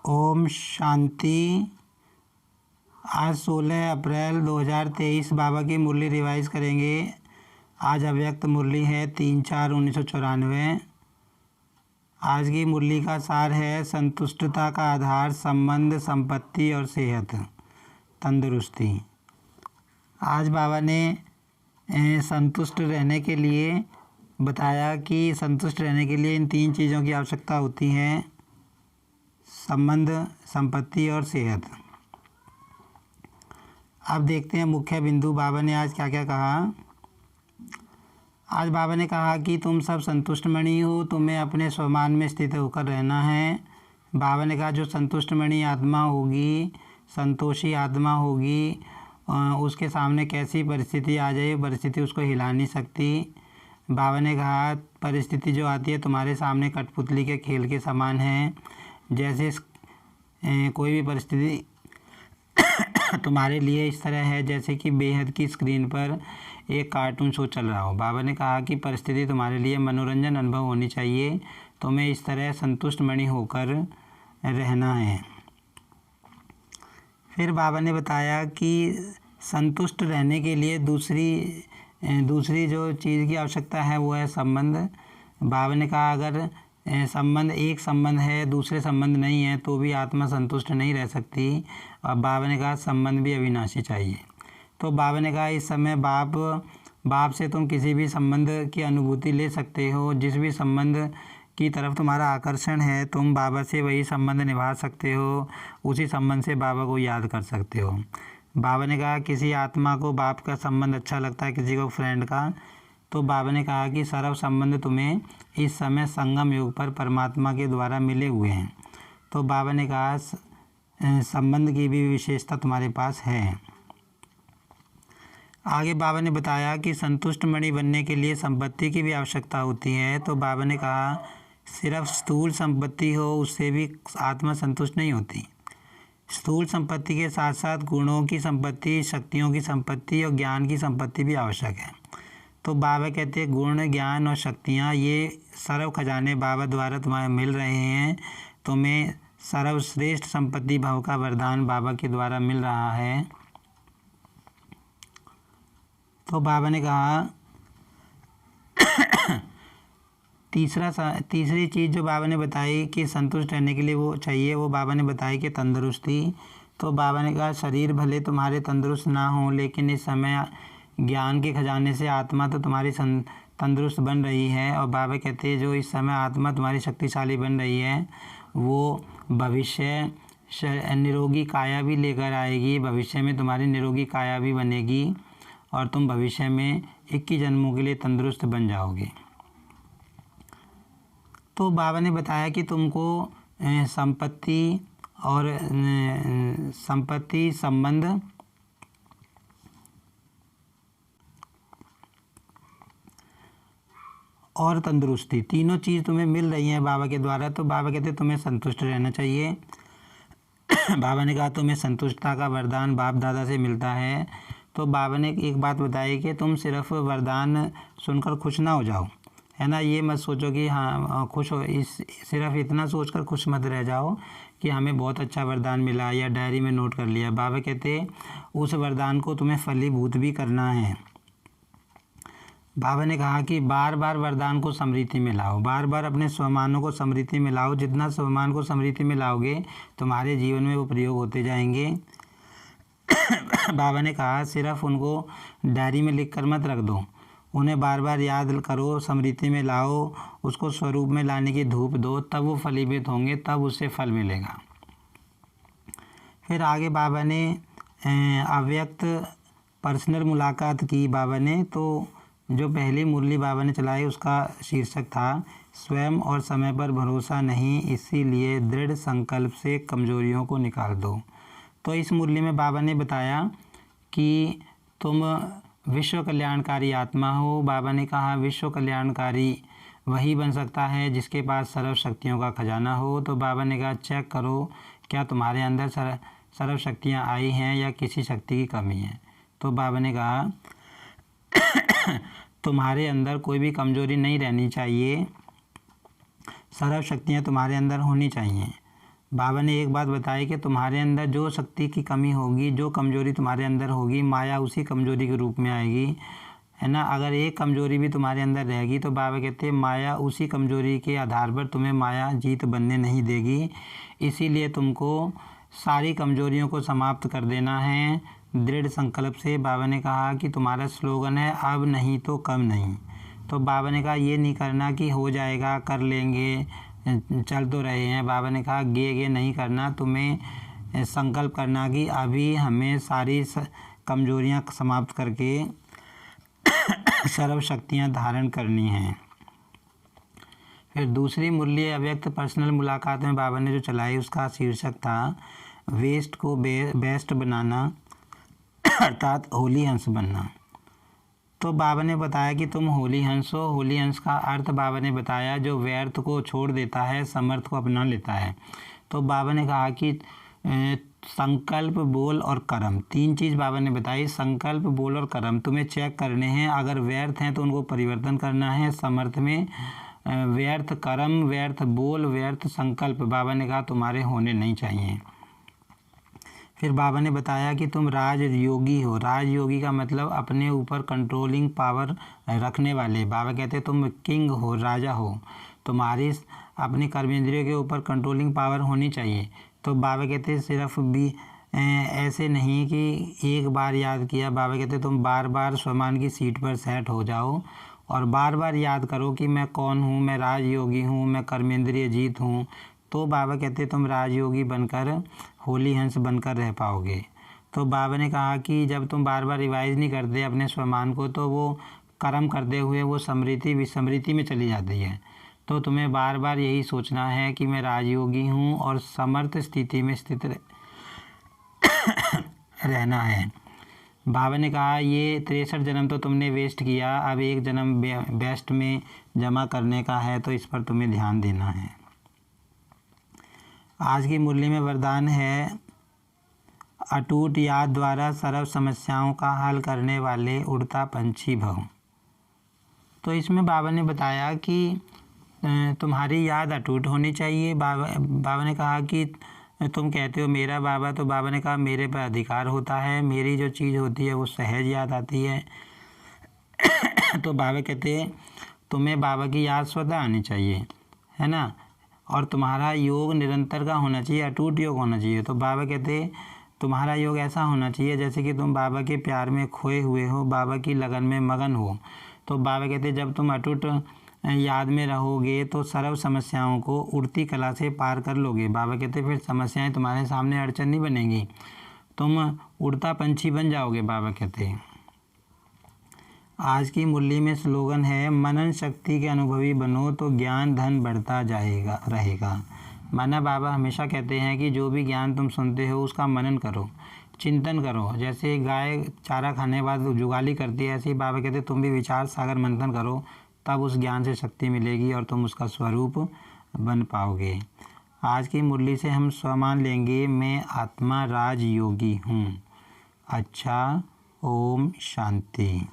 ओम शांति। आज 16 अप्रैल 2023 बाबा की मुरली रिवाइज करेंगे। आज अव्यक्त मुरली है 3/4/1994। आज की मुरली का सार है संतुष्टता का आधार संबंध, संपत्ति और सेहत, तंदुरुस्ती। आज बाबा ने संतुष्ट रहने के लिए बताया कि संतुष्ट रहने के लिए इन 3 चीज़ों की आवश्यकता होती है: संबंध, संपत्ति और सेहत। अब देखते हैं मुख्य बिंदु बाबा ने आज क्या क्या कहा। आज बाबा ने कहा कि तुम सब संतुष्ट मणि हो, तुम्हें अपने स्वमान में स्थित होकर रहना है। बाबा ने कहा जो संतुष्ट मणि आत्मा होगी, संतोषी आत्मा होगी, उसके सामने कैसी परिस्थिति आ जाए परिस्थिति उसको हिला नहीं सकती। बाबा ने कहा परिस्थिति जो आती है तुम्हारे सामने कठपुतली के खेल के समान है। जैसे कोई भी परिस्थिति तुम्हारे लिए इस तरह है जैसे कि बेहद की स्क्रीन पर एक कार्टून शो चल रहा हो। बाबा ने कहा कि परिस्थिति तुम्हारे लिए मनोरंजन अनुभव होनी चाहिए, तुम्हें इस तरह संतुष्ट मणि होकर रहना है। फिर बाबा ने बताया कि संतुष्ट रहने के लिए दूसरी जो चीज़ की आवश्यकता है वो है संबंध। बाबा ने कहा अगर एक संबंध है, दूसरे संबंध नहीं है तो भी आत्मा संतुष्ट नहीं रह सकती। और बाबा ने कहा संबंध भी अविनाशी चाहिए। तो बाबा ने कहा इस समय बाप से तुम किसी भी संबंध की अनुभूति ले सकते हो। जिस भी संबंध की तरफ तुम्हारा आकर्षण है तुम बाबा से वही संबंध निभा सकते हो, उसी संबंध से बाबा को याद कर सकते हो। बाबा ने कहा किसी आत्मा को बाप का संबंध अच्छा लगता है, किसी को फ्रेंड का। तो बाबा ने कहा कि सर्व संबंध तुम्हें इस समय संगम योग पर परमात्मा के द्वारा मिले हुए हैं। तो बाबा ने कहा संबंध की भी विशेषता तुम्हारे पास है। आगे बाबा ने बताया कि संतुष्ट मणि बनने के लिए संपत्ति की भी आवश्यकता होती है। तो बाबा ने कहा सिर्फ स्थूल संपत्ति हो उससे भी आत्मा संतुष्ट नहीं होती। स्थूल संपत्ति के साथ साथ गुणों की संपत्ति, शक्तियों की संपत्ति और ज्ञान की संपत्ति भी आवश्यक है। तो बाबा कहते हैं गुण, ज्ञान और शक्तियाँ ये सर्व खजाने बाबा द्वारा तुम्हें मिल रहे हैं। तुम्हें सर्वश्रेष्ठ संपत्ति भाव का वरदान बाबा के द्वारा मिल रहा है। तो बाबा ने कहा तीसरी चीज़ जो बाबा ने बताई कि संतुष्ट रहने के लिए वो चाहिए, वो बाबा ने बताई कि तंदुरुस्ती। तो बाबा ने कहा शरीर भले तुम्हारे तंदुरुस्त ना हो लेकिन इस समय ज्ञान के खजाने से आत्मा तो तुम्हारी तंदुरुस्त बन रही है। और बाबा कहते हैं जो इस समय आत्मा तुम्हारी शक्तिशाली बन रही है वो भविष्य निरोगी काया भी लेकर आएगी। भविष्य में तुम्हारी निरोगी काया भी बनेगी और तुम भविष्य में 21 जन्मों के लिए तंदुरुस्त बन जाओगे। तो बाबा ने बताया कि तुमको संपत्ति, संबंध और तंदुरुस्ती तीनों चीज़ तुम्हें मिल रही हैं बाबा के द्वारा। तो बाबा कहते तुम्हें संतुष्ट रहना चाहिए। बाबा ने कहा तुम्हें संतुष्टता का वरदान बाप दादा से मिलता है। तो बाबा ने एक बात बताई कि तुम सिर्फ वरदान सुनकर खुश ना हो जाओ, है ना। ये मत सोचो कि हाँ खुश हो, सिर्फ इतना सोचकर खुश मत रह जाओ कि हमें बहुत अच्छा वरदान मिला या डायरी में नोट कर लिया। बाबा कहते उस वरदान को तुम्हें फलीभूत भी करना है। बाबा ने कहा कि बार बार वरदान को स्मृति में लाओ, बार बार अपने स्वमानों को स्मृति में लाओ। जितना स्वमान को स्मृति में लाओगे तुम्हारे जीवन में वो प्रयोग होते जाएंगे। बाबा ने कहा सिर्फ उनको डायरी में लिख कर मत रख दो, उन्हें बार बार याद करो, स्मृति में लाओ, उसको स्वरूप में लाने की धूप दो, तब वो फलीभूत होंगे, तब उससे फल मिलेगा। फिर आगे बाबा ने अव्यक्त पर्सनल मुलाकात की। बाबा ने तो जो पहली मुरली बाबा ने चलाई उसका शीर्षक था स्वयं और समय पर भरोसा नहीं, इसीलिए दृढ़ संकल्प से कमजोरियों को निकाल दो। तो इस मुरली में बाबा ने बताया कि तुम विश्व कल्याणकारी आत्मा हो। बाबा ने कहा विश्व कल्याणकारी वही बन सकता है जिसके पास सर्व शक्तियों का खजाना हो। तो बाबा ने कहा चेक करो क्या तुम्हारे अंदर सर्व शक्तियाँ आई हैं या किसी शक्ति की कमी है। तो बाबा ने कहा तुम्हारे अंदर कोई भी कमजोरी नहीं रहनी चाहिए, सर्व शक्तियाँ तुम्हारे अंदर होनी चाहिए। बाबा ने एक बात बताई कि तुम्हारे अंदर जो शक्ति की कमी होगी, जो कमजोरी तुम्हारे अंदर होगी, माया उसी कमजोरी के रूप में आएगी, है ना। अगर एक कमजोरी भी तुम्हारे अंदर रहेगी तो बाबा कहते हैं माया उसी कमजोरी के आधार पर तुम्हें माया जीत बनने नहीं देगी। इसीलिए तुमको सारी कमजोरियों को समाप्त कर देना है दृढ़ संकल्प से। बाबा ने कहा कि तुम्हारा स्लोगन है अब नहीं तो कब नहीं। तो बाबा ने कहा ये नहीं करना कि हो जाएगा, कर लेंगे, चल तो रहे हैं। बाबा ने कहा गे नहीं करना, तुम्हें संकल्प करना कि अभी हमें सारी कमजोरियां समाप्त करके सर्व शक्तियाँ धारण करनी हैं। फिर दूसरी मुरली अव्यक्त पर्सनल मुलाकात में बाबा ने जो चलाई उसका शीर्षक था वेस्ट को बेस्ट बनाना, अर्थात होली हंस बनना। तो बाबा ने बताया कि तुम होली हंस हो। होली हंस का अर्थ बाबा ने बताया जो व्यर्थ को छोड़ देता है, समर्थ को अपना लेता है। तो बाबा ने कहा कि संकल्प, बोल और कर्म, तीन चीज़ बाबा ने बताई। संकल्प, बोल और कर्म तुम्हें चेक करने हैं। अगर व्यर्थ हैं तो उनको परिवर्तन करना है। समर्थ में व्यर्थ कर्म, व्यर्थ बोल, व्यर्थ संकल्प बाबा ने कहा तुम्हारे होने नहीं चाहिए। फिर बाबा ने बताया कि तुम राजयोगी हो। राजयोगी का मतलब अपने ऊपर कंट्रोलिंग पावर रखने वाले। बाबा कहते तुम किंग हो, राजा हो, तुम्हारी अपने कर्मेंद्रियों के ऊपर कंट्रोलिंग पावर होनी चाहिए। तो बाबा कहते सिर्फ भी ऐसे नहीं कि एक बार याद किया। बाबा कहते तुम बार बार स्वमान की सीट पर सेट हो जाओ और बार बार याद करो कि मैं कौन हूँ, मैं राजयोगी हूँ, मैं कर्मेंद्रिय जीत हूँ। तो बाबा कहते तुम राजयोगी बनकर होली हंस बनकर रह पाओगे। तो बाबा ने कहा कि जब तुम बार बार रिवाइज नहीं करते अपने स्वमान को तो वो कर्म करते हुए वो स्मृति विस्मृति में चली जाती है। तो तुम्हें बार बार यही सोचना है कि मैं राजयोगी हूँ और समर्थ स्थिति में स्थित रहना है। बाबा ने कहा ये 63 जन्म तो तुमने वेस्ट किया, अब एक जन्म बेस्ट में जमा करने का है, तो इस पर तुम्हें ध्यान देना है। आज की मुरली में वरदान है अटूट याद द्वारा सर्व समस्याओं का हल करने वाले उड़ता पंछी भव। तो इसमें बाबा ने बताया कि तुम्हारी याद अटूट होनी चाहिए। बाबा ने कहा कि तुम कहते हो मेरा बाबा, तो बाबा ने कहा मेरे पर अधिकार होता है, मेरी जो चीज़ होती है वो सहज याद आती है। तो बाबा कहते तुम्हें बाबा की याद स्वतः आनी चाहिए, है ना, और तुम्हारा योग निरंतर का होना चाहिए, अटूट योग होना चाहिए। तो बाबा कहते तुम्हारा योग ऐसा होना चाहिए जैसे कि तुम बाबा के प्यार में खोए हुए हो, बाबा की लगन में मगन हो। तो बाबा कहते जब तुम अटूट याद में रहोगे तो सर्व समस्याओं को उड़ती कला से पार कर लोगे। बाबा कहते फिर समस्याएं तुम्हारे सामने अड़चन नहीं बनेगी, तुम उड़ता पंछी बन जाओगे। बाबा कहते आज की मुरली में स्लोगन है मनन शक्ति के अनुभवी बनो तो ज्ञान धन बढ़ता जाएगा रहेगा। माना बाबा हमेशा कहते हैं कि जो भी ज्ञान तुम सुनते हो उसका मनन करो, चिंतन करो। जैसे गाय चारा खाने के बाद जुगाली करती है, ऐसे ही बाबा कहते तुम भी विचार सागर मंथन करो, तब उस ज्ञान से शक्ति मिलेगी और तुम उसका स्वरूप बन पाओगे। आज की मुरली से हम स्वमान लेंगे मैं आत्मा राजयोगी हूँ। अच्छा, ओम शांति।